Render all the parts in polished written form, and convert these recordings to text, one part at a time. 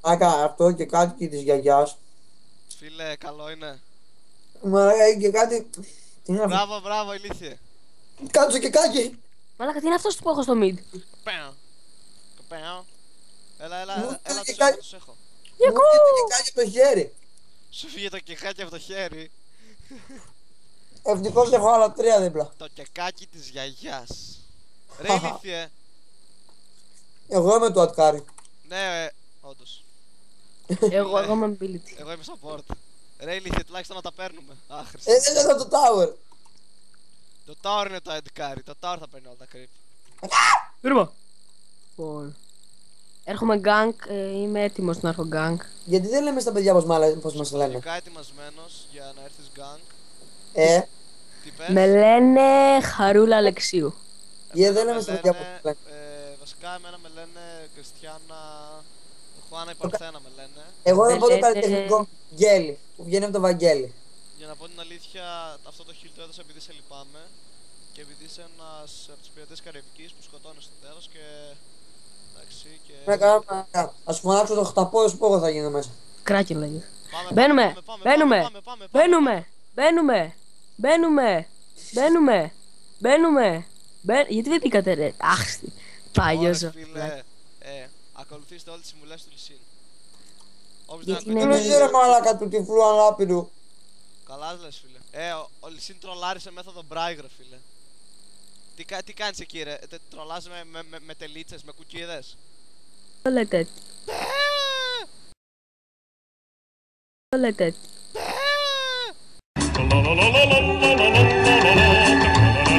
Άκα αυτό και κάτι της γιαγιάς. Φίλε, καλό είναι. Μα και κάτι. Τι είναι αυτό? Μπράβο, μπράβο, ηλίθιε. Κάτσο και κάκι. Μαλάκα, τι είναι αυτός που έχω στο mid. Πέω. Πέω. Έλα, Μου τους φύγε έχω, τους έχω. Μου φύγε και κάκι από το χέρι. Σου φύγε το κεκάκι από το χέρι. Ευτυχώς έχω άλλα 3 δίπλα. Το κεκάκι της γιαγιάς. Ρε ηλίθιε. Εγώ είμαι το ατκάρι. Ναι, όντως. Εγώ είμαι ability. Εγώ είμαι support. Ρε ηλίθιε, τουλάχιστον να τα παίρνουμε. Άχρηστα. Δεν έκανα το tower. Το tower είναι το end carry. Το tower θα παίρνει όλα τα creep. Πήρμα. Έρχομαι gank, είμαι έτοιμος να έρθω gank. Γιατί δεν λέμε στα παιδιά πώς μας λένε. Γενικά ετοιμασμένος για να έρθεις gang. Τι πες? Με λένε Χαρούλα Αλεξίου. Γιατί δεν Εμένα λέμε με στα παιδιά πώς λένε, μας λένε. βασικά εμένα με λένε Κριστιάνα Χουάνα η Παρθένα με λένε. Εγώ θα πω το καλλιτεχνικό γέλι που βγαίνει από το Βαγγέλη. Για να πω την αλήθεια, αυτό το heal το έδωσα επειδή σε λυπάμαι. Και επειδή είσαι ένας από τους πειρατές Καραϊβικής που σκοτώνει στο τέλος και... εντάξει και... Ναι, καλά, ας σου φωνάξω το χταπόδες που εγώ θα γίνω μέσα. Κράκερ λέγεται. Πάμε, Μπαίνουμε, πάμε, μπαίνουμε, πάμε, πάμε, μπαίνουμε, μπαίνουμε, μπαίνουμε, μπαίνουμε, μπαίνουμε. Γιατί δεν μπήκατε ρε, άχστη. Πάγιος. Ωραία, φίλε, ακολουθήστε όλες τις συμβουλές του Λυσίν. Όποιος Γιατί δεν είναι Δεν ακούει, με ζήρε μάλακα του τυφλού ανάπηρου. καλά λες φίλε. Ο Λυσίν τρολάρει σε μέθοδο Μπράιγ ρε φίλε. Τι κάνεις εκεί ρε, τρολάς με τελίτσες, με κουκίδες. Το λέτε. Το λέτε.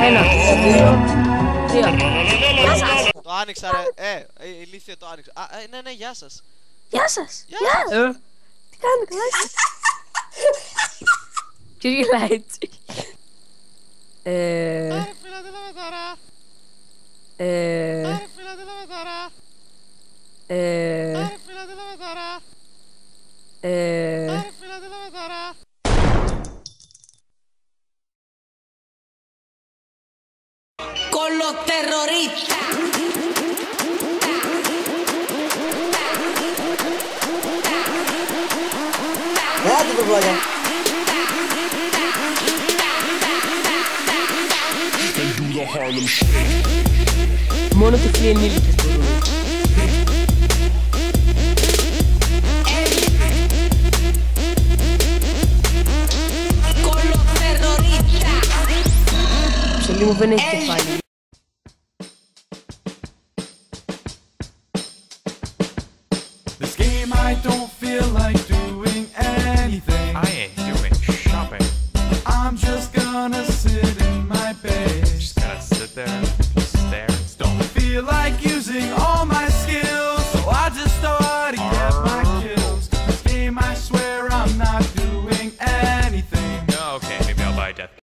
Ένα, δύο, τρία. Γεια σας. Το άνοιξα ρε, ηλίθιε το άνοιξα. Ναι, γεια σας. Γεια σας. Γεια Γεια. Τι κάνετε, καλά είστε? Ποιος γελάει έτσι? Άρε φίλε, τι λέμε τώρα. Άρε φίλε, τι λέμε τώρα. Άρε φίλε, τι λέμε τώρα. Άρε φίλε, τι λέμε τώρα. Con los terroristas. Άντε το πλάγια. Μόνο τυφλοί ενήλικες μπορούν. Con los terroristas. Ψελί μου δεν έχει κεφάλι. This game I don't feel like doing anything. Aye,